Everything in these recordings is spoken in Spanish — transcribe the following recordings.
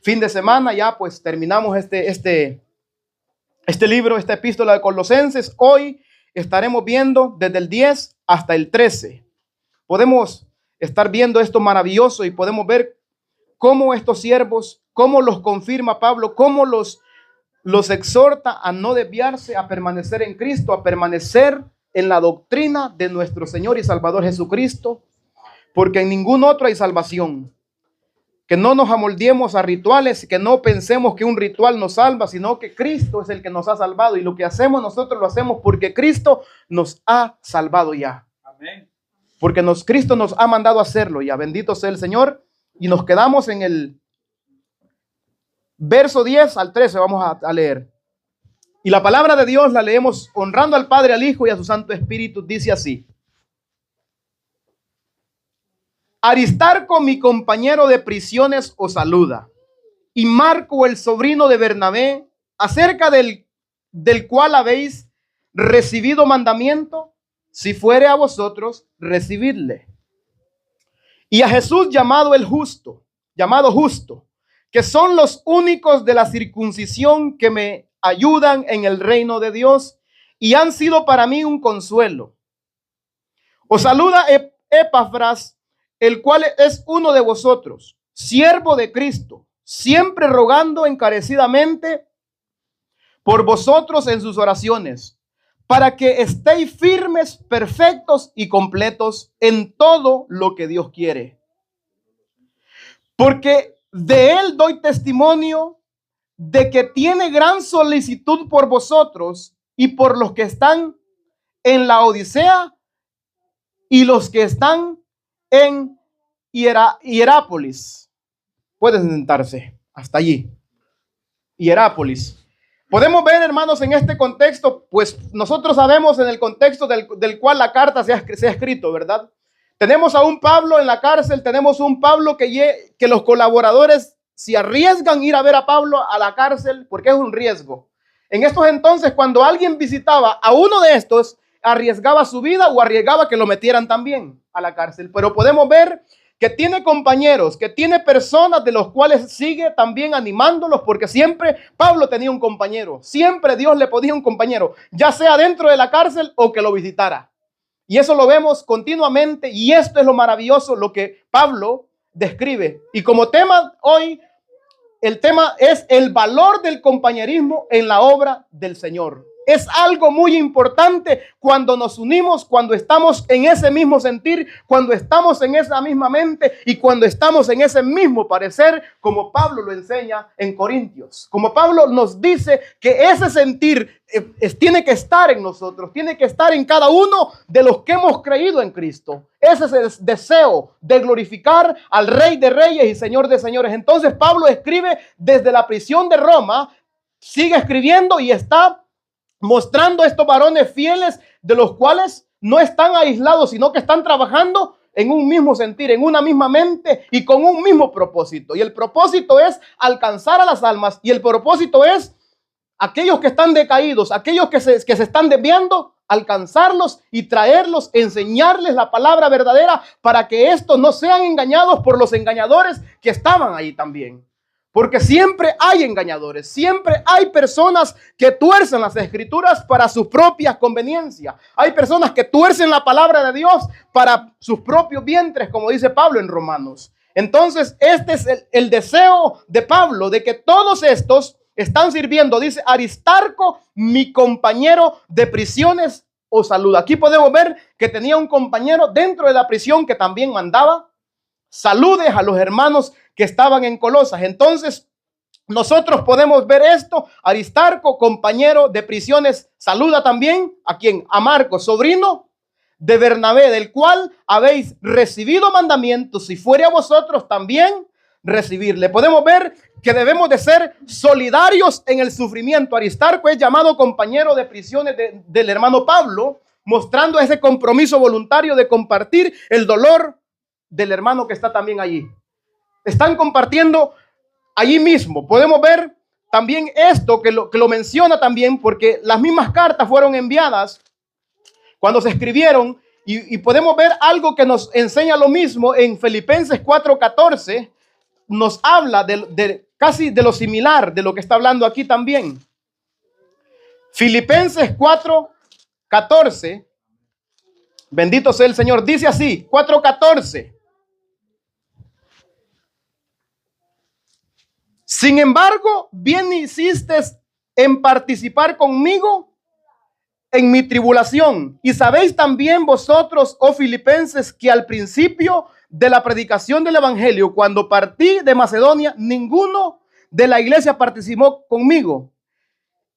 fin de semana ya pues terminamos este libro, esta epístola de Colosenses. Hoy estaremos viendo desde el 10 hasta el 13. Podemos estar viendo esto maravilloso y podemos ver cómo estos siervos, cómo los confirma Pablo, cómo los exhorta a no desviarse, a permanecer en Cristo, a permanecer en la doctrina de nuestro Señor y Salvador Jesucristo, porque en ningún otro hay salvación. Que no nos amoldiemos a rituales, que no pensemos que un ritual nos salva, sino que Cristo es el que nos ha salvado, y lo que hacemos nosotros lo hacemos porque Cristo nos ha salvado ya. Amén. Porque Cristo nos ha mandado a hacerlo ya. Bendito sea el Señor. Y nos quedamos en el verso 10 al 13, vamos a leer. Y la palabra de Dios la leemos honrando al Padre, al Hijo y a su Santo Espíritu. Dice así: Aristarco, mi compañero de prisiones, os saluda, y Marco, el sobrino de Bernabé, acerca del cual habéis recibido mandamiento, si fuere a vosotros, recibidle. Y a Jesús llamado justo, que son los únicos de la circuncisión que me ayudan en el reino de Dios y han sido para mí un consuelo. Os saluda Epafras, el cual es uno de vosotros, siervo de Cristo, siempre rogando encarecidamente por vosotros en sus oraciones, para que estéis firmes, perfectos y completos en todo lo que Dios quiere. Porque de él doy testimonio de que tiene gran solicitud por vosotros y por los que están en la Odisea y los que están en Hierápolis. Pueden sentarse hasta allí. Hierápolis. Podemos ver, hermanos, en este contexto, pues nosotros sabemos en el contexto del cual la carta se ha escrito, ¿verdad? Tenemos a un Pablo en la cárcel, tenemos un Pablo que los colaboradores se arriesgan a ir a ver a Pablo a la cárcel porque es un riesgo. En estos entonces, cuando alguien visitaba a uno de estos, arriesgaba su vida o arriesgaba que lo metieran también a la cárcel. Pero podemos ver que tiene compañeros, que tiene personas de los cuales sigue también animándolos, porque siempre Pablo tenía un compañero, siempre Dios le ponía un compañero, ya sea dentro de la cárcel o que lo visitara. Y eso lo vemos continuamente, y esto es lo maravilloso, lo que Pablo describe. Y como tema hoy, el tema es el valor del compañerismo en la obra del Señor. Es algo muy importante cuando nos unimos, cuando estamos en ese mismo sentir, cuando estamos en esa misma mente y cuando estamos en ese mismo parecer, como Pablo lo enseña en Corintios. Como Pablo nos dice que ese sentir tiene que estar en nosotros, tiene que estar en cada uno de los que hemos creído en Cristo. Ese es el deseo de glorificar al Rey de Reyes y Señor de Señores. Entonces Pablo escribe desde la prisión de Roma, sigue escribiendo y está mostrando a estos varones fieles, de los cuales no están aislados, sino que están trabajando en un mismo sentir, en una misma mente y con un mismo propósito. Y el propósito es alcanzar a las almas, y el propósito es aquellos que están decaídos, aquellos que se están desviando, alcanzarlos y traerlos, enseñarles la palabra verdadera para que estos no sean engañados por los engañadores que estaban ahí también. Porque siempre hay engañadores, siempre hay personas que tuercen las escrituras para su propia conveniencia. Hay personas que tuercen la palabra de Dios para sus propios vientres, como dice Pablo en Romanos. Entonces, este es el deseo de Pablo, de que todos estos están sirviendo. Dice: Aristarco, mi compañero de prisiones, os saluda. Aquí podemos ver que tenía un compañero dentro de la prisión que también mandaba saludes a los hermanos que estaban en Colosas. Entonces, nosotros podemos ver esto. Aristarco, compañero de prisiones, saluda también ¿a quién? A Marcos, sobrino de Bernabé, del cual habéis recibido mandamientos, si fuere a vosotros también recibirle. Podemos ver que debemos de ser solidarios en el sufrimiento. Aristarco es llamado compañero de prisiones del hermano Pablo, mostrando ese compromiso voluntario de compartir el dolor del hermano que está también allí. Están compartiendo allí mismo. Podemos ver también esto que lo menciona también, porque las mismas cartas fueron enviadas cuando se escribieron, y podemos ver algo que nos enseña lo mismo en Filipenses 4:14. nos habla casi de lo similar de lo que está hablando aquí también. Filipenses 4:14. Bendito sea el Señor. Dice así, 4:14. Sin embargo, bien hiciste en participar conmigo en mi tribulación. Y sabéis también vosotros, oh filipenses, que al principio de la predicación del evangelio, cuando partí de Macedonia, ninguno de la iglesia participó conmigo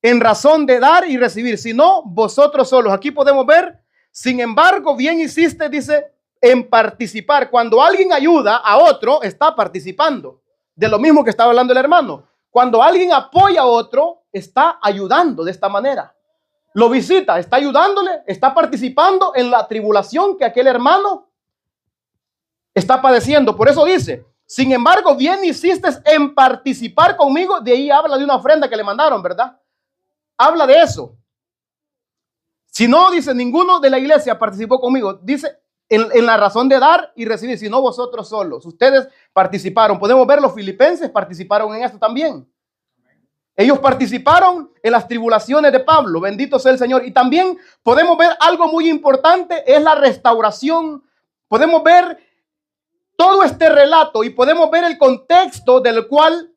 en razón de dar y recibir, sino vosotros solos. Aquí podemos ver, sin embargo, bien hiciste, dice, en participar. Cuando alguien ayuda a otro, está participando de lo mismo que estaba hablando el hermano. Cuando alguien apoya a otro, está ayudando de esta manera. Lo visita, está ayudándole, está participando en la tribulación que aquel hermano está padeciendo. Por eso dice, sin embargo, bien hiciste en participar conmigo. De ahí habla de una ofrenda que le mandaron, ¿verdad? Habla de eso. Si no, dice, ninguno de la iglesia participó conmigo. Dice, en la razón de dar y recibir, sino vosotros solos. Ustedes participaron. Podemos ver, los filipenses participaron en esto también. Ellos participaron en las tribulaciones de Pablo. Bendito sea el Señor. Y también podemos ver algo muy importante, es la restauración. Podemos ver todo este relato y podemos ver el contexto del cual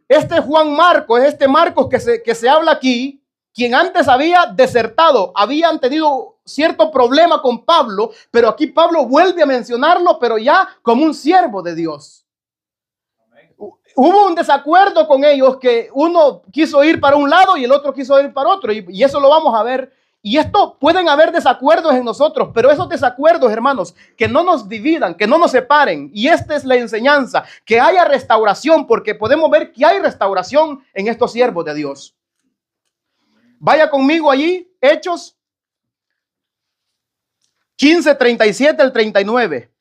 este Juan Marcos, este Marcos que se habla aquí, quien antes había desertado, habían tenido cierto problema con Pablo, pero aquí Pablo vuelve a mencionarlo, pero ya como un siervo de Dios. Hubo un desacuerdo con ellos, que uno quiso ir para un lado y el otro quiso ir para otro, y eso lo vamos a ver. Y esto, pueden haber desacuerdos en nosotros, pero esos desacuerdos, hermanos, que no nos dividan, que no nos separen. Y esta es la enseñanza, que haya restauración, porque podemos ver que hay restauración en estos siervos de Dios. Vaya conmigo allí, Hechos 15:37 al 39.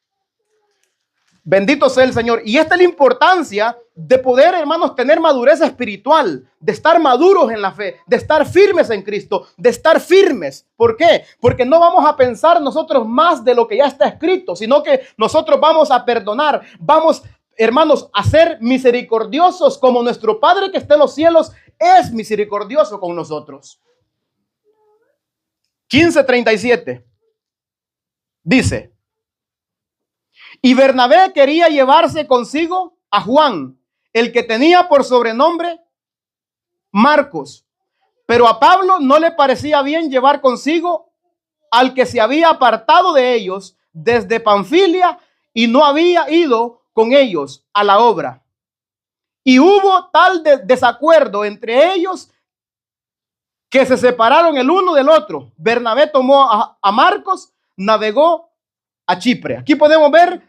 Bendito sea el Señor. Y esta es la importancia de poder, hermanos, tener madurez espiritual, de estar maduros en la fe, de estar firmes en Cristo, de estar firmes. ¿Por qué? Porque no vamos a pensar nosotros más de lo que ya está escrito, sino que nosotros vamos a perdonar, vamos, hermanos, a ser misericordiosos como nuestro Padre que está en los cielos es misericordioso con nosotros. 15:37 dice: y Bernabé quería llevarse consigo a Juan, el que tenía por sobrenombre Marcos, pero a Pablo no le parecía bien llevar consigo al que se había apartado de ellos desde Panfilia y no había ido con ellos a la obra. Y hubo tal desacuerdo entre ellos que se separaron el uno del otro. Bernabé tomó a Marcos, navegó a Chipre. Aquí podemos ver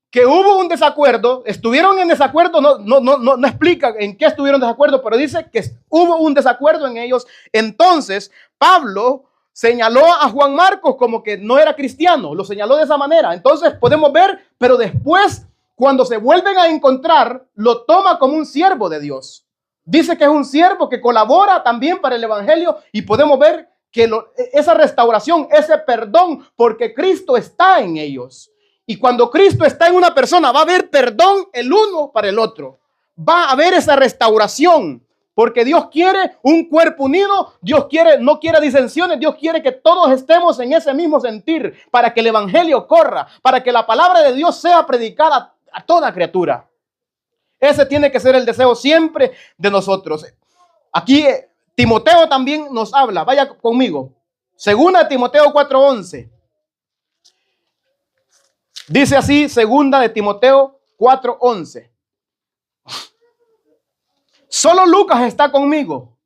que hubo un desacuerdo, estuvieron en desacuerdo, no explica en qué estuvieron en desacuerdo, pero dice que hubo un desacuerdo en ellos. Entonces Pablo señaló a Juan Marcos como que no era cristiano, lo señaló de esa manera. Entonces podemos ver, pero después, cuando se vuelven a encontrar, lo toma como un siervo de Dios. Dice que es un siervo que colabora también para el evangelio, y podemos ver que esa restauración, ese perdón, porque Cristo está en ellos. Y cuando Cristo está en una persona, va a haber perdón el uno para el otro. Va a haber esa restauración, porque Dios quiere un cuerpo unido. Dios no quiere disensiones. Dios quiere que todos estemos en ese mismo sentir, para que el evangelio corra, para que la palabra de Dios sea predicada a toda criatura. Ese tiene que ser el deseo siempre de nosotros. Aquí Timoteo también nos habla. Vaya conmigo. Segunda de Timoteo 4:11. Dice así, segunda de Timoteo 4:11. Solo Lucas está conmigo.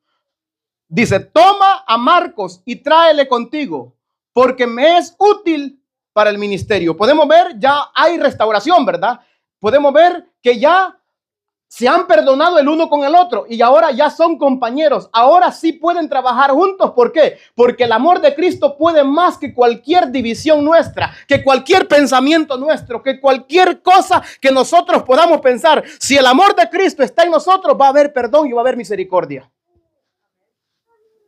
Dice, toma a Marcos y tráele contigo, porque me es útil para el ministerio. Podemos ver, ya hay restauración, ¿verdad? Podemos ver que ya se han perdonado el uno con el otro y ahora ya son compañeros. Ahora sí pueden trabajar juntos. ¿Por qué? Porque el amor de Cristo puede más que cualquier división nuestra, que cualquier pensamiento nuestro, que cualquier cosa que nosotros podamos pensar. Si el amor de Cristo está en nosotros, va a haber perdón y va a haber misericordia.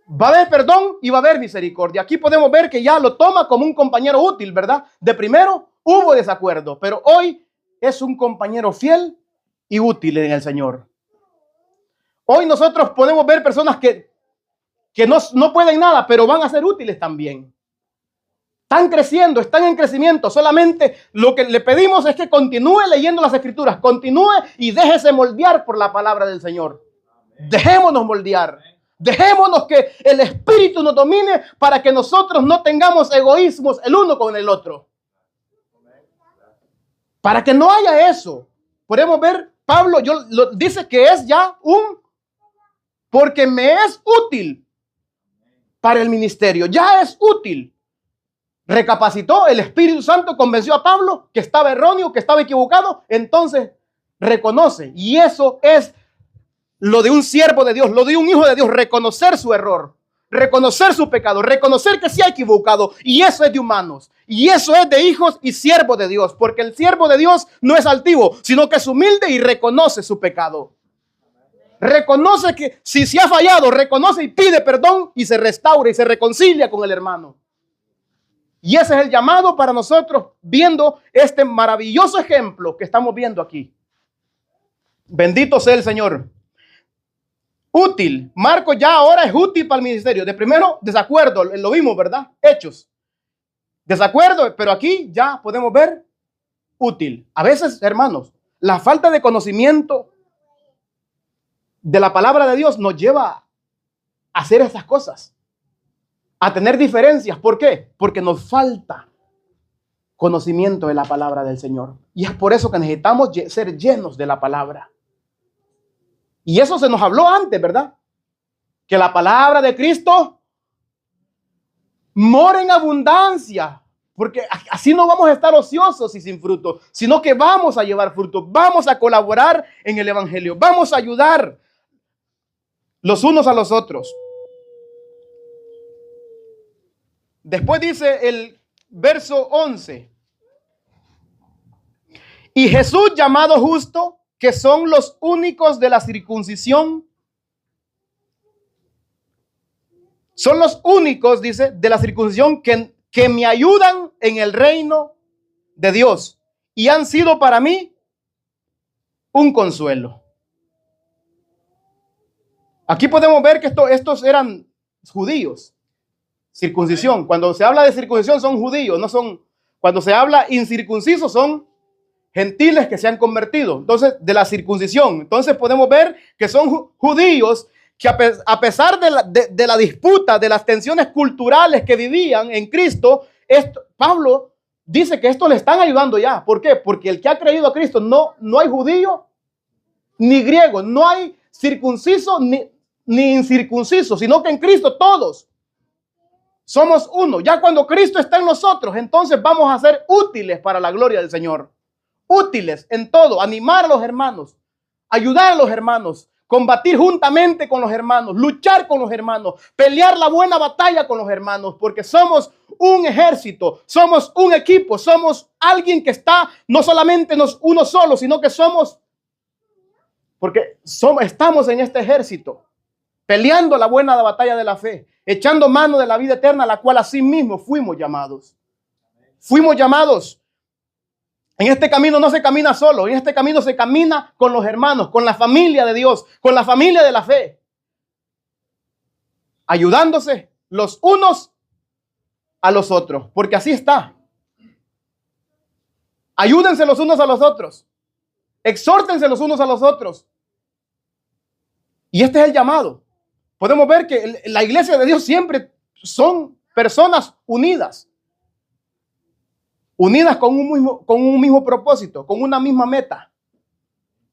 Va a haber perdón y va a haber misericordia. Aquí podemos ver que ya lo toma como un compañero útil, ¿verdad? De primero hubo desacuerdo, pero hoy es un compañero fiel y útiles en el Señor. Hoy nosotros podemos ver personas que no pueden nada, pero van a ser útiles también. Están creciendo, están en crecimiento. Solamente lo que le pedimos es que continúe leyendo las Escrituras, continúe y déjese moldear por la palabra del Señor. Dejémonos moldear. Dejémonos que el Espíritu nos domine para que nosotros no tengamos egoísmos el uno con el otro. Para que no haya eso. Podemos ver, Pablo dice que es ya porque me es útil para el ministerio. Ya es útil. Recapacitó, el Espíritu Santo convenció a Pablo que estaba erróneo, que estaba equivocado. Entonces reconoce. Y eso es lo de un siervo de Dios, lo de un hijo de Dios, reconocer su error, reconocer su pecado, reconocer que se ha equivocado. Y eso es de humanos. Y eso es de hijos y siervos de Dios. Porque el siervo de Dios no es altivo, sino que es humilde y reconoce su pecado. Reconoce que si se ha fallado, reconoce y pide perdón y se restaura y se reconcilia con el hermano. Y ese es el llamado para nosotros viendo este maravilloso ejemplo que estamos viendo aquí. Bendito sea el Señor. Útil. Marcos ya ahora es útil para el ministerio. De primero, desacuerdo. Lo vimos, ¿verdad? Hechos. Desacuerdo, pero aquí ya podemos ver útil. A veces, hermanos, la falta de conocimiento de la palabra de Dios nos lleva a hacer estas cosas, a tener diferencias. ¿Por qué? Porque nos falta conocimiento de la palabra del Señor. Y es por eso que necesitamos ser llenos de la palabra. Y eso se nos habló antes, ¿verdad? Que la palabra de Cristo mora en abundancia. Porque así no vamos a estar ociosos y sin fruto, sino que vamos a llevar fruto. Vamos a colaborar en el evangelio. Vamos a ayudar los unos a los otros. Después dice el verso 11. Y Jesús, llamado justo, que son los únicos de la circuncisión. Son los únicos, dice, de la circuncisión que me ayudan en el reino de Dios. Y han sido para mí un consuelo. Aquí podemos ver que estos eran judíos. Circuncisión. Cuando se habla de circuncisión son judíos, no son. Cuando se habla incircuncisos son gentiles que se han convertido. Entonces, de la circuncisión. Entonces podemos ver que son judíos que a pesar de la disputa, de las tensiones culturales que vivían en Cristo, Pablo dice que esto le están ayudando ya. ¿Por qué? Porque el que ha creído a Cristo no hay judío ni griego, no hay circunciso ni incircunciso, sino que en Cristo todos somos uno. Ya cuando Cristo está en nosotros, entonces vamos a ser útiles para la gloria del Señor. Útiles en todo, animar a los hermanos, ayudar a los hermanos, combatir juntamente con los hermanos, luchar con los hermanos, pelear la buena batalla con los hermanos, porque somos un ejército, somos un equipo, somos alguien que está no solamente uno solo, sino que estamos en este ejército, peleando la buena batalla de la fe, echando mano de la vida eterna, a la cual así mismo fuimos llamados. Fuimos llamados. En este camino no se camina solo, en este camino se camina con los hermanos, con la familia de Dios, con la familia de la fe, ayudándose los unos a los otros, porque así está. Ayúdense los unos a los otros, exhórtense los unos a los otros. Y este es el llamado. Podemos ver que la iglesia de Dios siempre son personas unidas. Unidas con un mismo propósito, con una misma meta.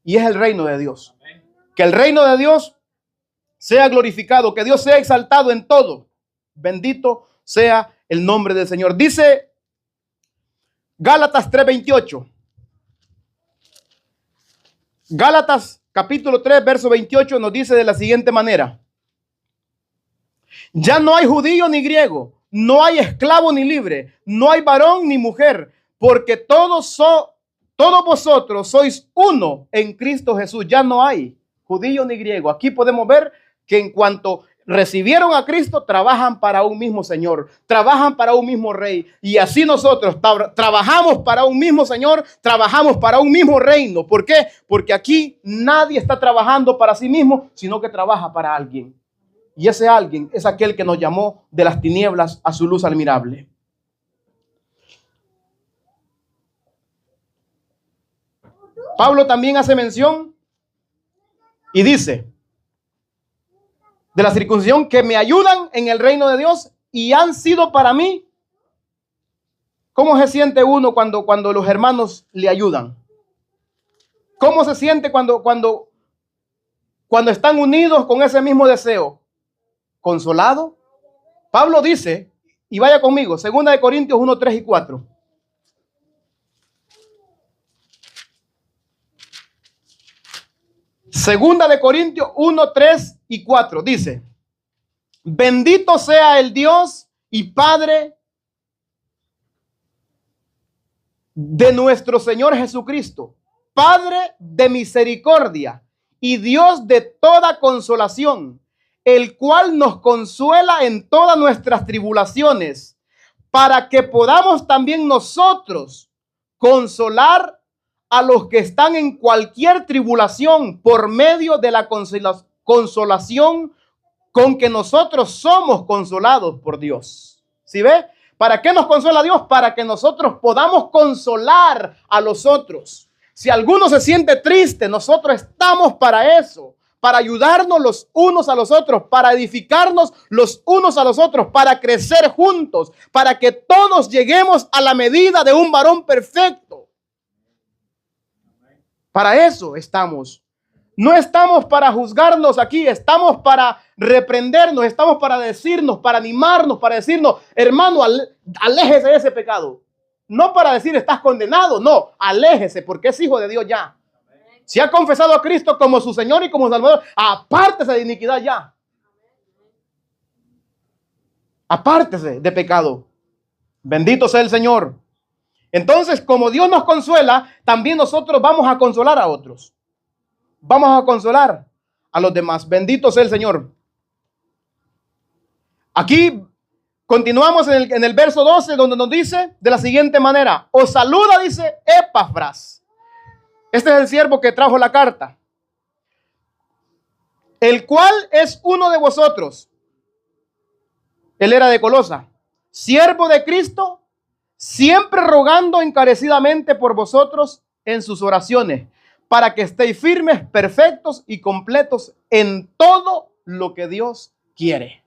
Y es el reino de Dios. Amén. Que el reino de Dios sea glorificado, que Dios sea exaltado en todo. Bendito sea el nombre del Señor. Dice Gálatas 3:28. Gálatas capítulo 3, verso 28 nos dice de la siguiente manera. Ya no hay judío ni griego, no hay esclavo ni libre, no hay varón ni mujer, porque todos vosotros sois uno en Cristo Jesús. Ya no hay judío ni griego. Aquí podemos ver que en cuanto recibieron a Cristo, trabajan para un mismo Señor, trabajan para un mismo Rey. Y así nosotros trabajamos para un mismo Señor, trabajamos para un mismo reino. ¿Por qué? Porque aquí nadie está trabajando para sí mismo, sino que trabaja para alguien. Y ese alguien es aquel que nos llamó de las tinieblas a su luz admirable. Pablo también hace mención y dice de la circuncisión que me ayudan en el reino de Dios y han sido para mí. ¿Cómo se siente uno cuando los hermanos le ayudan? ¿Cómo se siente cuando están unidos con ese mismo deseo? ¿Consolado? Pablo dice, y vaya conmigo, 2 Corintios 1, 3 y 4. Segunda de Corintios 1, 3 y 4 dice: bendito sea el Dios y Padre de nuestro Señor Jesucristo, Padre de misericordia y Dios de toda consolación, el cual nos consuela en todas nuestras tribulaciones, para que podamos también nosotros consolar a los que están en cualquier tribulación por medio de la consolación con que nosotros somos consolados por Dios. ¿Sí ve? ¿Para qué nos consuela Dios? Para que nosotros podamos consolar a los otros. Si alguno se siente triste, nosotros estamos para eso, para ayudarnos los unos a los otros, para edificarnos los unos a los otros, para crecer juntos, para que todos lleguemos a la medida de un varón perfecto. Para eso estamos. No estamos para juzgarnos aquí, estamos para reprendernos, estamos para decirnos, para animarnos, para decirnos, hermano, aléjese de ese pecado. No para decir estás condenado, no, aléjese porque es hijo de Dios ya. Si ha confesado a Cristo como su Señor y como Salvador, apártese de iniquidad ya. Apártese de pecado. Bendito sea el Señor. Entonces, como Dios nos consuela, también nosotros vamos a consolar a otros. Vamos a consolar a los demás. Bendito sea el Señor. Aquí continuamos en el verso 12, donde nos dice de la siguiente manera: os saluda, dice Epafras. Este es el siervo que trajo la carta, el cual es uno de vosotros. Él era de Colosa, siervo de Cristo, siempre rogando encarecidamente por vosotros en sus oraciones, para que estéis firmes, perfectos y completos en todo lo que Dios quiere.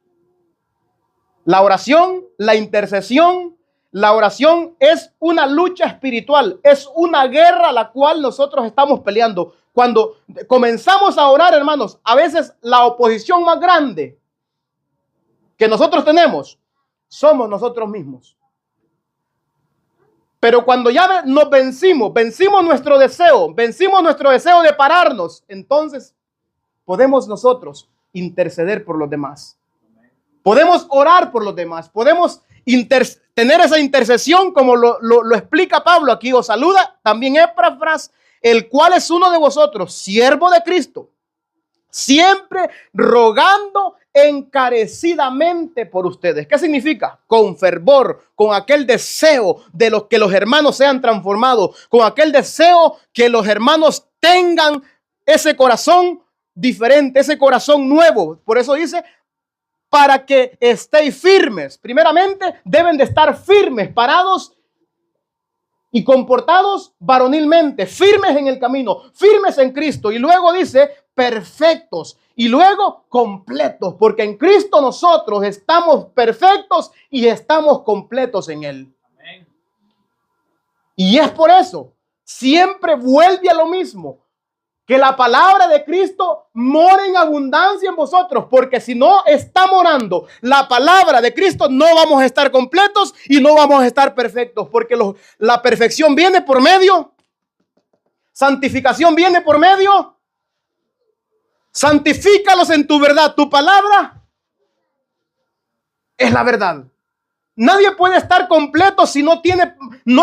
La oración, la intercesión, la oración es una lucha espiritual, es una guerra a la cual nosotros estamos peleando. Cuando comenzamos a orar, hermanos, a veces la oposición más grande que nosotros tenemos somos nosotros mismos. Pero cuando ya nos vencimos nuestro deseo de pararnos, entonces podemos nosotros interceder por los demás. Podemos orar por los demás. Podemos tener esa intercesión como lo explica Pablo aquí. Os saluda también Epafras, el cual es uno de vosotros, siervo de Cristo, siempre rogando encarecidamente por ustedes. ¿Qué significa? Con fervor, con aquel deseo de que los hermanos sean transformados, con aquel deseo que los hermanos tengan ese corazón diferente, ese corazón nuevo. Por eso dice, para que estéis firmes. Primeramente, deben de estar firmes, parados y comportados varonilmente, firmes en el camino, firmes en Cristo. Y luego dice, perfectos. Y luego completos, porque en Cristo nosotros estamos perfectos y estamos completos en Él. Amén. Y es por eso, siempre vuelve a lo mismo, que la palabra de Cristo mora en abundancia en vosotros, porque si no está morando la palabra de Cristo, no vamos a estar completos y no vamos a estar perfectos, porque la perfección viene por medio, santificación viene por medio. Santifícalos en tu verdad. Tu palabra es la verdad. Nadie puede estar completo si no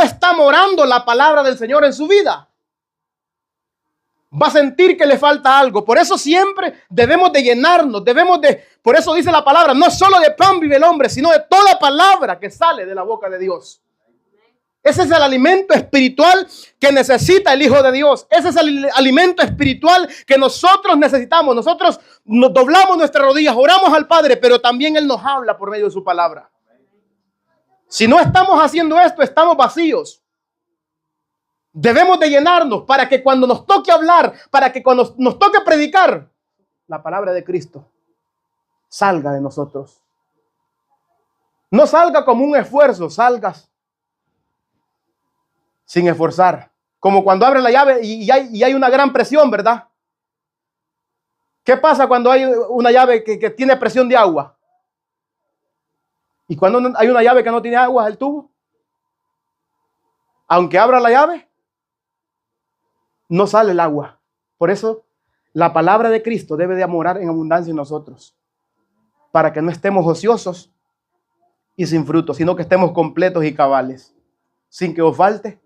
está morando la palabra del Señor en su vida. Va a sentir que le falta algo. Por eso siempre debemos de llenarnos, por eso dice la palabra, no solo de pan vive el hombre, sino de toda palabra que sale de la boca de Dios. Ese es el alimento espiritual que necesita el Hijo de Dios. Ese es el alimento espiritual que nosotros necesitamos. Nosotros nos doblamos nuestras rodillas, oramos al Padre, pero también Él nos habla por medio de su palabra. Si no estamos haciendo esto, estamos vacíos. Debemos de llenarnos para que cuando nos toque hablar, para que cuando nos toque predicar, la palabra de Cristo salga de nosotros. No salga como un esfuerzo, salgas sin esforzar. Como cuando abre la llave y hay una gran presión, ¿verdad? ¿Qué pasa cuando hay una llave que tiene presión de agua? Y cuando hay una llave que no tiene agua, el tubo, aunque abra la llave, no sale el agua. Por eso la palabra de Cristo debe de morar en abundancia en nosotros, para que no estemos ociosos y sin fruto, sino que estemos completos y cabales, sin que os falte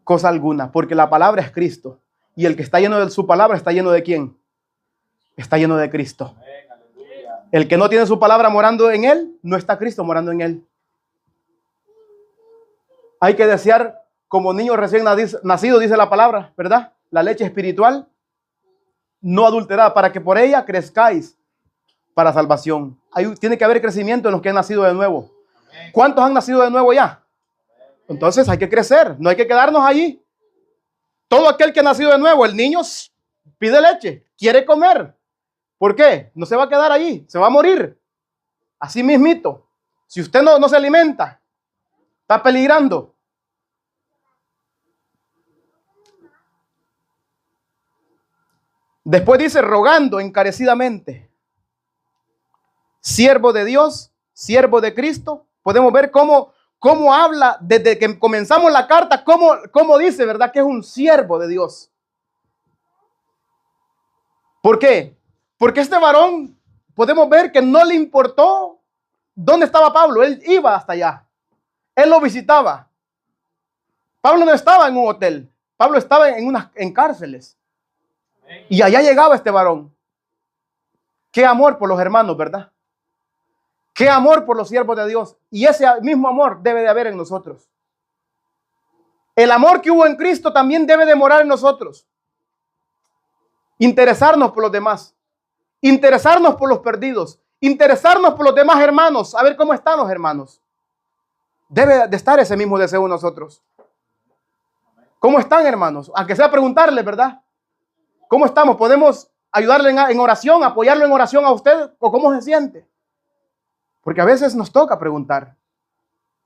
cosa alguna, porque la palabra es Cristo, y el que está lleno de su palabra está lleno de ¿quién? Está lleno de Cristo. El que no tiene su palabra morando en él, no está Cristo morando en él. Hay que desear como niño recién nacido, dice la palabra, ¿verdad? La leche espiritual no adulterada, para que por ella crezcáis para salvación. Tiene que haber crecimiento en los que han nacido de nuevo. ¿Cuántos han nacido de nuevo ya? Entonces hay que crecer, no hay que quedarnos allí. Todo aquel que ha nacido de nuevo, el niño pide leche, quiere comer. ¿Por qué? No se va a quedar allí, se va a morir. Así mismito. Si usted no se alimenta, está peligrando. Después dice, rogando encarecidamente. Siervo de Dios, siervo de Cristo. Podemos ver cómo habla desde que comenzamos la carta, cómo dice, ¿verdad? Que es un siervo de Dios. ¿Por qué? Porque este varón, podemos ver que no le importó dónde estaba Pablo. Él iba hasta allá. Él lo visitaba. Pablo no estaba en un hotel. Pablo estaba en cárceles. Y allá llegaba este varón. Qué amor por los hermanos, ¿verdad? Qué amor por los siervos de Dios. Y ese mismo amor debe de haber en nosotros. El amor que hubo en Cristo también debe de morar en nosotros. Interesarnos por los demás. Interesarnos por los perdidos. Interesarnos por los demás hermanos. A ver cómo están los hermanos. Debe de estar ese mismo deseo en nosotros. ¿Cómo están, hermanos? Aunque sea preguntarle, ¿verdad? ¿Cómo estamos? ¿Podemos ayudarle en oración, apoyarlo en oración a usted? ¿O cómo se siente? Porque a veces nos toca preguntar.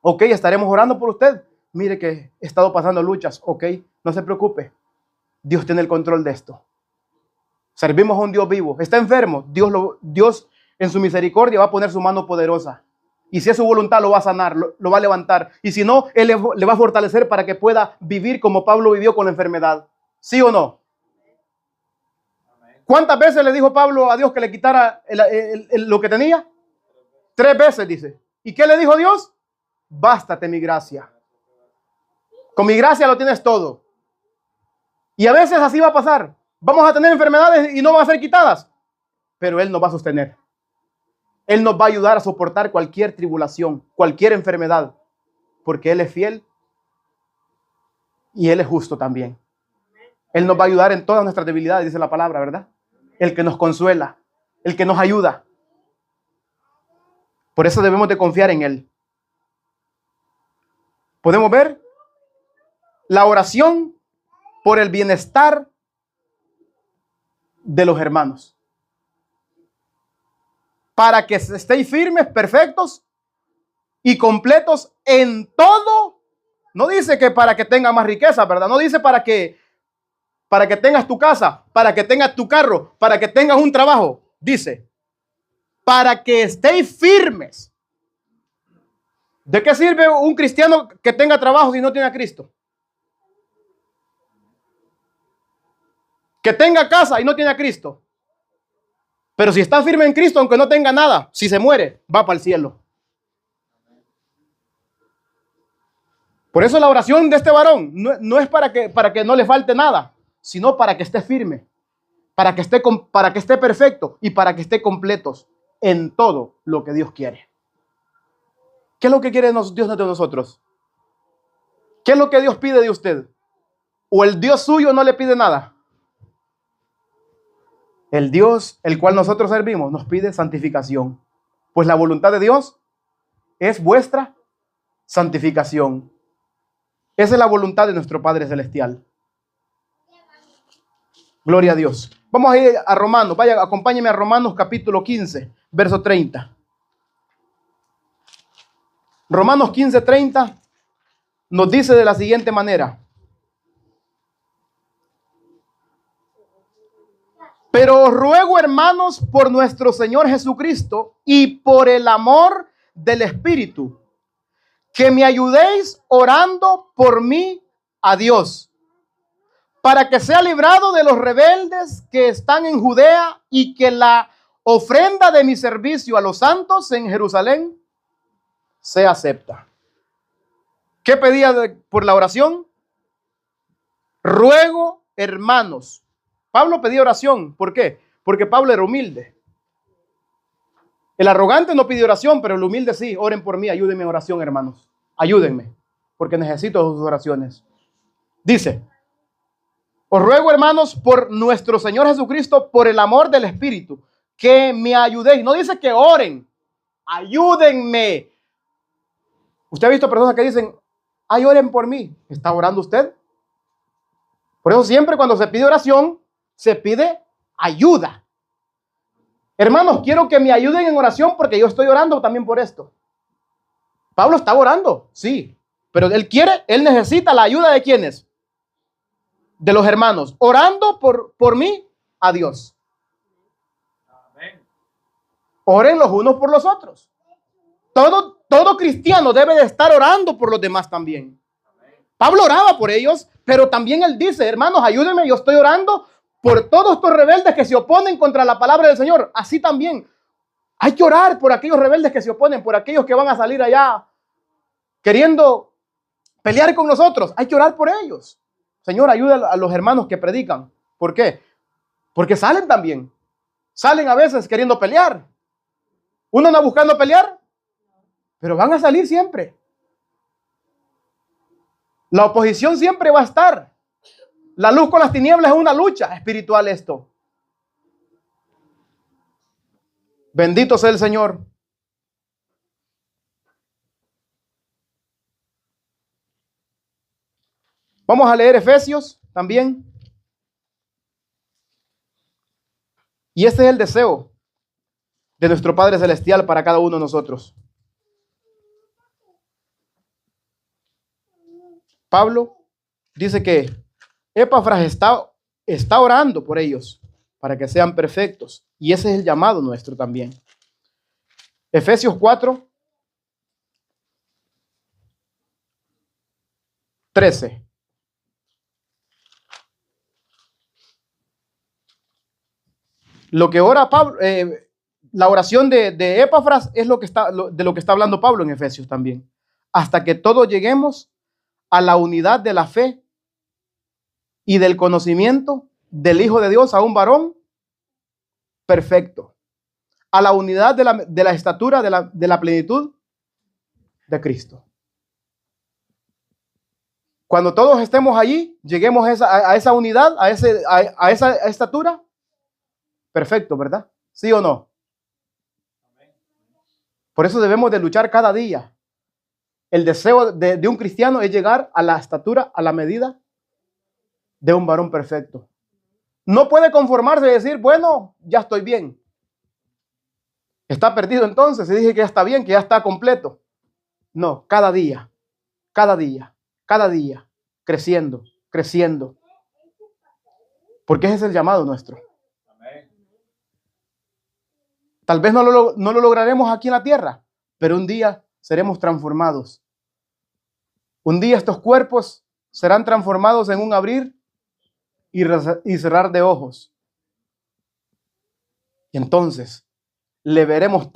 Ok, estaremos orando por usted. Mire que he estado pasando luchas. Ok, no se preocupe. Dios tiene el control de esto. Servimos a un Dios vivo. Está enfermo. Dios en su misericordia va a poner su mano poderosa. Y si es su voluntad, lo va a sanar, lo va a levantar. Y si no, Él le va a fortalecer para que pueda vivir como Pablo vivió con la enfermedad. ¿Sí o no? ¿Cuántas veces le dijo Pablo a Dios que le quitara lo que tenía? 3 veces, dice. ¿Y qué le dijo Dios? Bástate mi gracia. Con mi gracia lo tienes todo. Y a veces así va a pasar. Vamos a tener enfermedades y no van a ser quitadas. Pero Él nos va a sostener. Él nos va a ayudar a soportar cualquier tribulación, cualquier enfermedad. Porque Él es fiel y Él es justo también. Él nos va a ayudar en todas nuestras debilidades, dice la palabra, ¿verdad? El que nos consuela, el que nos ayuda. Por eso debemos de confiar en Él. Podemos ver la oración por el bienestar de los hermanos. Para que estéis firmes, perfectos y completos en todo. No dice que para que tengas más riqueza, ¿verdad? No dice para que tengas tu casa, para que tengas tu carro, para que tengas un trabajo. Dice, para que estéis firmes. ¿De qué sirve un cristiano que tenga trabajo si no tiene a Cristo? Que tenga casa y no tiene a Cristo. Pero si está firme en Cristo, aunque no tenga nada, si se muere, va para el cielo. Por eso la oración de este varón no es para que no le falte nada, sino para que esté firme, para que esté perfecto y para que esté completos en todo lo que Dios quiere. ¿Qué es lo que quiere Dios de nosotros? ¿Qué es lo que Dios pide de usted? ¿O el Dios suyo no le pide nada? El Dios el cual nosotros servimos nos pide santificación. Pues la voluntad de Dios es vuestra santificación. Esa es la voluntad de nuestro Padre Celestial. Gloria a Dios. Vamos a ir a Romanos. Vaya, acompáñeme a Romanos capítulo 15, verso 30. Romanos 15, 30 nos dice de la siguiente manera. Pero os ruego, hermanos, por nuestro Señor Jesucristo y por el amor del Espíritu, que me ayudéis orando por mí a Dios, para que sea librado de los rebeldes que están en Judea y que la ofrenda de mi servicio a los santos en Jerusalén sea acepta. ¿Qué pedía por la oración? Ruego, hermanos. Pablo pedía oración. ¿Por qué? Porque Pablo era humilde. El arrogante no pide oración, pero el humilde sí. Oren por mí, ayúdenme en oración, hermanos. Ayúdenme, porque necesito sus oraciones. Dice, os ruego, hermanos, por nuestro Señor Jesucristo, por el amor del Espíritu, que me ayudéis. No dice que oren, ayúdenme. Usted ha visto personas que dicen, ay, oren por mí. ¿Está orando usted? Por eso siempre cuando se pide oración, se pide ayuda. Hermanos, quiero que me ayuden en oración porque yo estoy orando también por esto. Pablo está orando, sí, pero él necesita la ayuda de ¿quiénes? De los hermanos, orando por mí a Dios. Amén. Oren los unos por los otros. Todo cristiano debe de estar orando por los demás también. Pablo oraba por ellos, pero también él dice, hermanos, ayúdenme, yo estoy orando por todos estos rebeldes que se oponen contra la palabra del Señor. Así también hay que orar por aquellos rebeldes que se oponen, por aquellos que van a salir allá queriendo pelear con nosotros. Hay que orar por ellos. Señor, ayuda a los hermanos que predican. ¿Por qué? Porque salen también. Salen a veces queriendo pelear. Uno no buscando pelear, pero van a salir siempre. La oposición siempre va a estar. La luz con las tinieblas es una lucha espiritual esto. Bendito sea el Señor. Vamos a leer Efesios también. Y este es el deseo de nuestro Padre Celestial para cada uno de nosotros. Pablo dice que Epafras está orando por ellos para que sean perfectos. Y ese es el llamado nuestro también. Efesios 4, 13. Lo que ora Pablo, la oración de Epafras es de lo que está hablando Pablo en Efesios también. Hasta que todos lleguemos a la unidad de la fe y del conocimiento del Hijo de Dios, a un varón perfecto, a la unidad de la estatura de la plenitud de Cristo. Cuando todos estemos allí, lleguemos a esa unidad, a esa estatura, perfecto, ¿verdad? ¿Sí o no? Por eso debemos de luchar cada día. El deseo de un cristiano es llegar a la estatura, a la medida de un varón perfecto. No puede conformarse y decir, bueno, ya estoy bien. Está perdido entonces y dije que ya está bien, que ya está completo. No, cada día, creciendo, creciendo. Porque ese es el llamado nuestro. Tal vez no lo lograremos aquí en la tierra, pero un día seremos transformados. Un día estos cuerpos serán transformados en un abrir y cerrar de ojos. Y entonces le veremos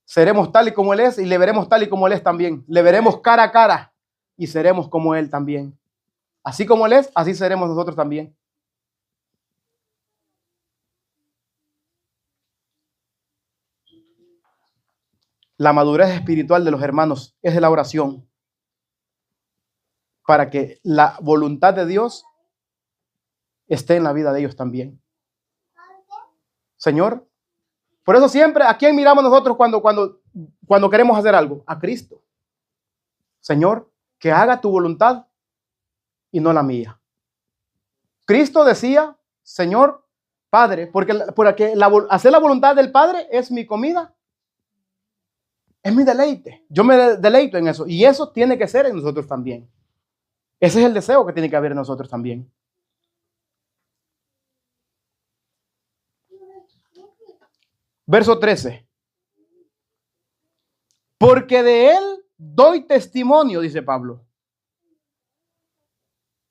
seremos tal y como Él es, y le veremos tal y como Él es también. Le veremos cara a cara y seremos como Él también. Así como Él es, así seremos nosotros también. La madurez espiritual de los hermanos es de la oración, para que la voluntad de Dios esté en la vida de ellos también. Señor, por eso siempre, ¿a quién miramos nosotros cuando queremos hacer algo? A Cristo. Señor, que haga tu voluntad y no la mía. Cristo decía, Señor, Padre, porque hacer la voluntad del Padre es mi comida, es mi deleite. Yo me deleito en eso, y eso tiene que ser en nosotros también. Ese es el deseo que tiene que haber en nosotros también. Verso 13. Porque de Él doy testimonio, dice Pablo,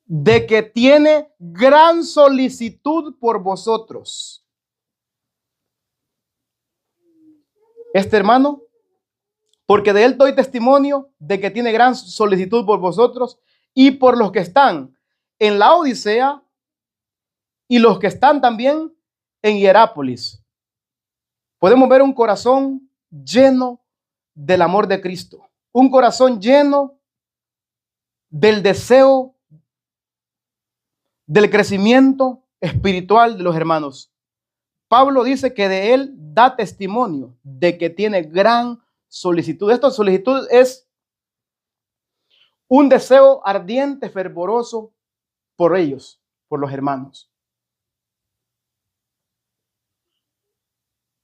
de que tiene gran solicitud por vosotros. Este hermano, porque de Él doy testimonio de que tiene gran solicitud por vosotros y por los que están en la Odisea y los que están también en Hierápolis. Podemos ver un corazón lleno del amor de Cristo, un corazón lleno del deseo del crecimiento espiritual de los hermanos. Pablo dice que de él da testimonio de que tiene gran solicitud. Esta solicitud es un deseo ardiente, fervoroso por ellos, por los hermanos.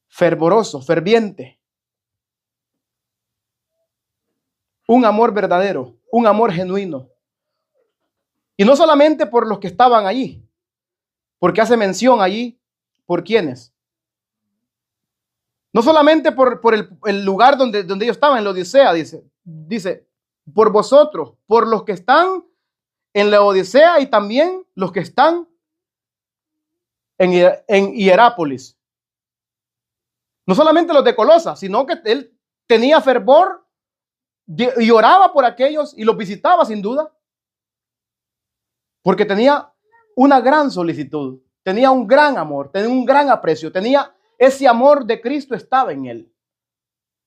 Fervoroso, ferviente. Un amor verdadero, un amor genuino. Y no solamente por los que estaban allí, porque hace mención allí, ¿por quiénes? No solamente por el lugar donde ellos estaban, en la Odisea, dice, por vosotros, por los que están en la Odisea y también los que están en Hierápolis. No solamente los de Colosas, sino que él tenía fervor y oraba por aquellos y los visitaba sin duda, porque tenía una gran solicitud, tenía un gran amor, tenía un gran aprecio, tenía ese amor de Cristo, estaba en él,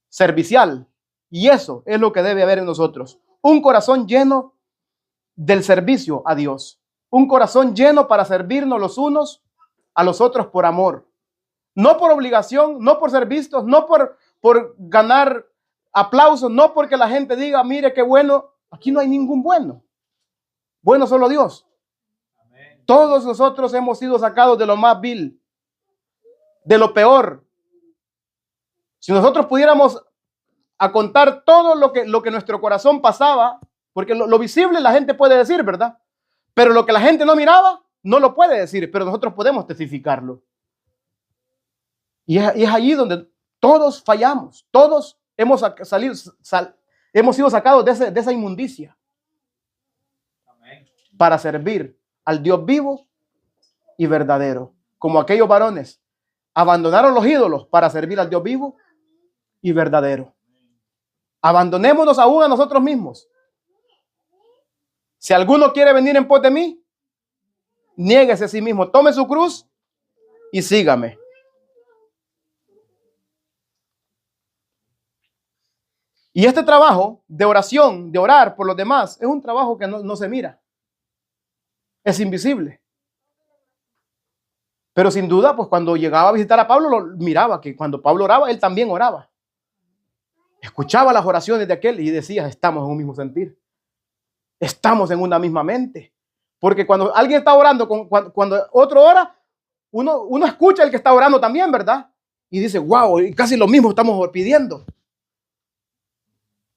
servicial. Y eso es lo que debe haber en nosotros, un corazón lleno del servicio a Dios, un corazón lleno para servirnos los unos a los otros por amor, no por obligación, no por ser vistos, no por ganar aplausos, no porque la gente diga, mire qué bueno. Aquí no hay ningún bueno. Bueno solo Dios. Amén. Todos nosotros hemos sido sacados de lo más vil, de lo peor. Si nosotros pudiéramos a contar todo lo que nuestro corazón pasaba, porque lo visible la gente puede decir, ¿verdad? Pero lo que la gente no miraba, no lo puede decir, pero nosotros podemos testificarlo. Y es allí donde todos fallamos, todos hemos sido sacados de esa inmundicia. Amén. Para servir al Dios vivo y verdadero, como aquellos varones abandonaron los ídolos para servir al Dios vivo y verdadero. Abandonémonos aún a nosotros mismos. Si alguno quiere venir en pos de mí, niéguese a sí mismo, tome su cruz y sígame. Y este trabajo de oración, de orar por los demás, es un trabajo que no se mira. Es invisible. Pero sin duda, pues cuando llegaba a visitar a Pablo, lo miraba, que cuando Pablo oraba, él también oraba. Escuchaba las oraciones de aquel y decía, estamos en un mismo sentir. Estamos en una misma mente. Porque cuando alguien está orando, cuando otro ora, uno escucha el que está orando también, ¿verdad? Y dice, wow, casi lo mismo estamos pidiendo.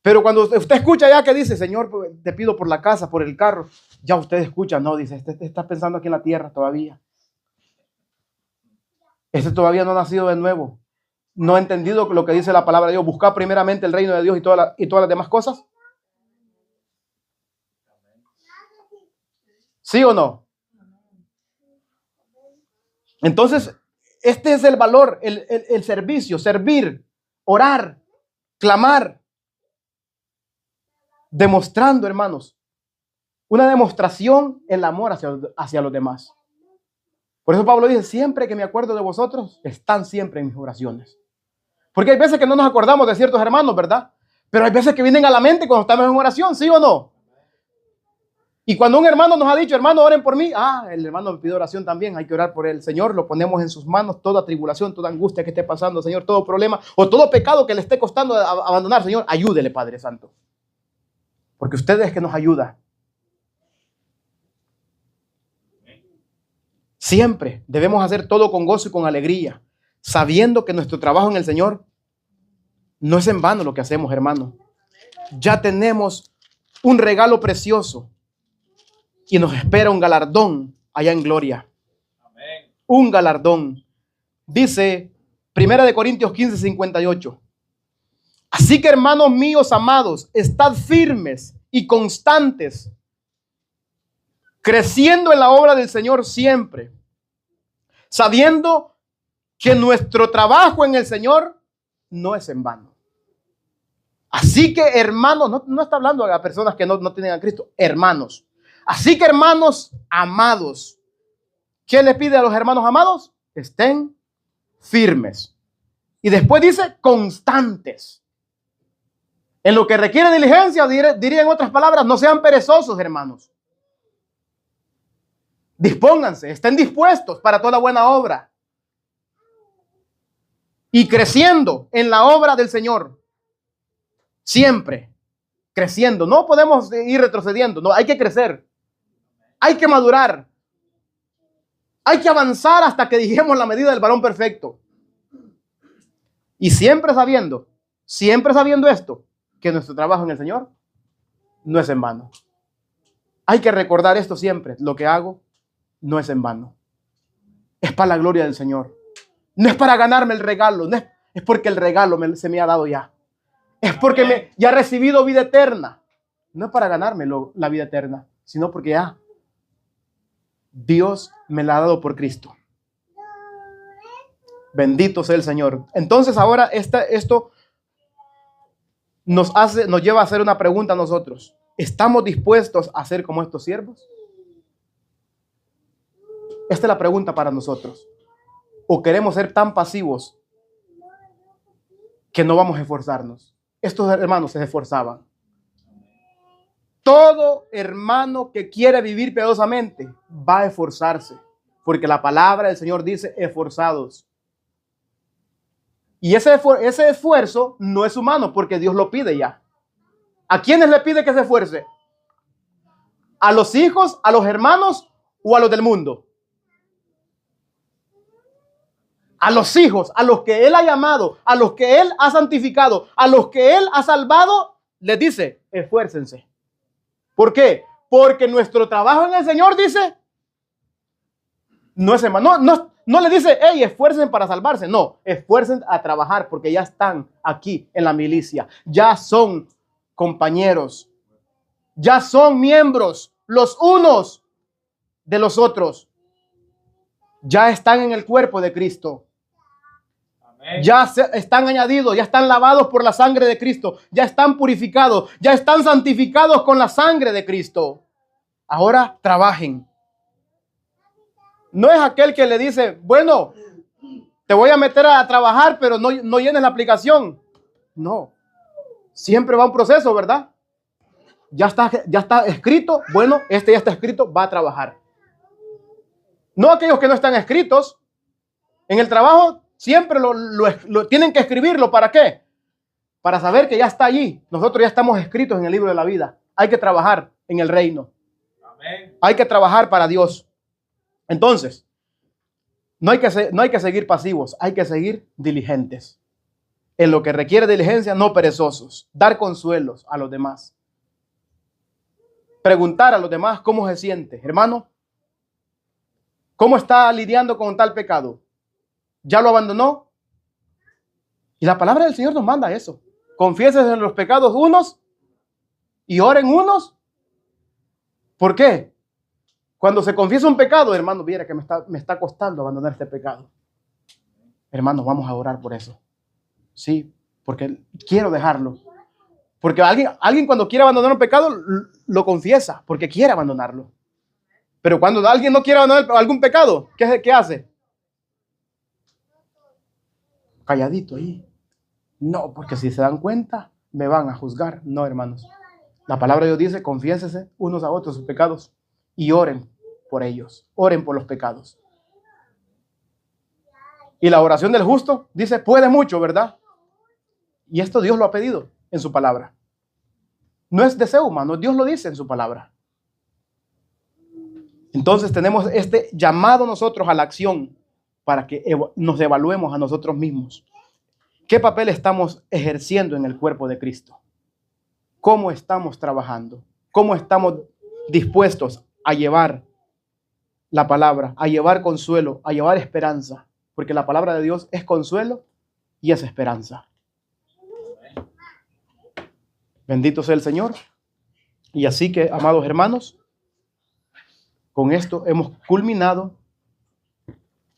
Pero cuando usted escucha ya que dice, Señor, te pido por la casa, por el carro, ya usted escucha, no, dice, este está pensando aquí en la tierra todavía. Este todavía no ha nacido de nuevo. No ha entendido lo que dice la palabra de Dios. Buscar primeramente el reino de Dios y todas las demás cosas. ¿Sí o no? Entonces, este es el valor, el servicio, servir, orar, clamar. Demostrando, hermanos, una demostración el amor hacia los demás. Por eso Pablo dice, siempre que me acuerdo de vosotros, están siempre en mis oraciones. Porque hay veces que no nos acordamos de ciertos hermanos, ¿verdad? Pero hay veces que vienen a la mente cuando estamos en oración, ¿sí o no? Y cuando un hermano nos ha dicho, hermano, oren por mí, el hermano me pide oración también, hay que orar por el Señor, lo ponemos en sus manos, toda tribulación, toda angustia que esté pasando, Señor, todo problema o todo pecado que le esté costando abandonar, Señor, ayúdele, Padre Santo. Porque usted es que nos ayuda. Siempre debemos hacer todo con gozo y con alegría, sabiendo que nuestro trabajo en el Señor no es en vano lo que hacemos, hermano. Ya tenemos un regalo precioso y nos espera un galardón allá en gloria. Amén. Un galardón. Dice 1 Corintios 15:58. Así que, hermanos míos amados, estad firmes y constantes, creciendo en la obra del Señor siempre, sabiendo que nuestro trabajo en el Señor no es en vano. Así que, hermanos, no está hablando a personas que no tienen a Cristo, hermanos. Así que, hermanos amados, ¿qué le pide a los hermanos amados? Estén firmes. Y después dice constantes. En lo que requiere diligencia, diría en otras palabras, no sean perezosos, hermanos. Dispónganse, estén dispuestos para toda buena obra. Y creciendo en la obra del Señor. Siempre creciendo. No podemos ir retrocediendo, no, hay que crecer. Hay que madurar. Hay que avanzar hasta que lleguemos la medida del varón perfecto. Y siempre sabiendo esto, que nuestro trabajo en el Señor no es en vano. Hay que recordar esto siempre. Lo que hago no es en vano. Es para la gloria del Señor. No es para ganarme el regalo. No es porque el regalo se me ha dado ya. Es porque ya he recibido vida eterna. No es para ganarme la vida eterna, sino porque ya Dios me la ha dado por Cristo. Bendito sea el Señor. Entonces ahora esto nos lleva a hacer una pregunta a nosotros. ¿Estamos dispuestos a ser como estos siervos? Esta es la pregunta para nosotros. ¿O queremos ser tan pasivos que no vamos a esforzarnos? Estos hermanos se esforzaban. Todo hermano que quiere vivir piadosamente va a esforzarse, porque la palabra del Señor dice esforzados. Y ese esfuerzo no es humano, porque Dios lo pide ya. ¿A quiénes le pide que se esfuerce? ¿A los hijos, a los hermanos o a los del mundo? A los hijos, a los que Él ha llamado, a los que Él ha santificado, a los que Él ha salvado, les dice, esfuércense. ¿Por qué? Porque nuestro trabajo en el Señor, dice, no es en vano. No le dice, hey, esfuercen para salvarse. No, esfuercen a trabajar porque ya están aquí en la milicia. Ya son compañeros. Ya son miembros los unos de los otros. Ya están en el cuerpo de Cristo. Amén. Ya están añadidos, ya están lavados por la sangre de Cristo. Ya están purificados, ya están santificados con la sangre de Cristo. Ahora trabajen. No es aquel que le dice, bueno, te voy a meter a trabajar, pero no llenes la aplicación. No. Siempre va un proceso, ¿verdad? Ya está escrito. Bueno, ya está escrito, va a trabajar. No aquellos que no están escritos. En el trabajo siempre lo tienen que escribirlo. ¿Para qué? Para saber que ya está allí. Nosotros ya estamos escritos en el libro de la vida. Hay que trabajar en el reino. Amén. Hay que trabajar para Dios. Entonces, no hay que seguir pasivos, hay que seguir diligentes. En lo que requiere diligencia, no perezosos. Dar consuelos a los demás. Preguntar a los demás cómo se siente. Hermano, ¿cómo está lidiando con tal pecado? ¿Ya lo abandonó? Y la palabra del Señor nos manda eso. Confiesen en los pecados unos y oren unos. ¿Por qué? Cuando se confiesa un pecado, hermano, viera que me está costando abandonar este pecado. Hermanos, vamos a orar por eso. Sí, porque quiero dejarlo. Porque alguien cuando quiere abandonar un pecado, lo confiesa, porque quiere abandonarlo. Pero cuando alguien no quiere abandonar algún pecado, ¿qué hace? Calladito ahí. No, porque si se dan cuenta, me van a juzgar. No, hermanos. La palabra de Dios dice, confiénsense unos a otros sus pecados y oren por ellos. Oren por los pecados. Y la oración del justo dice, puede mucho, ¿verdad? Y esto Dios lo ha pedido en su palabra. No es deseo humano, Dios lo dice en su palabra. Entonces tenemos este llamado nosotros a la acción para que nos evaluemos a nosotros mismos. ¿Qué papel estamos ejerciendo en el cuerpo de Cristo? ¿Cómo estamos trabajando? ¿Cómo estamos dispuestos a llevar la palabra, a llevar consuelo, a llevar esperanza? Porque la palabra de Dios es consuelo y es esperanza. Bendito sea el Señor. Y así que, amados hermanos, con esto hemos culminado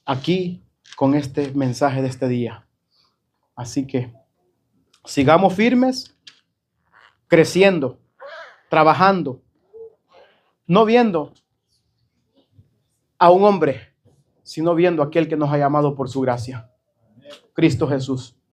aquí con este mensaje de este día. Así que sigamos firmes, creciendo, trabajando, no viendo a un hombre, sino viendo a aquel que nos ha llamado por su gracia, Cristo Jesús.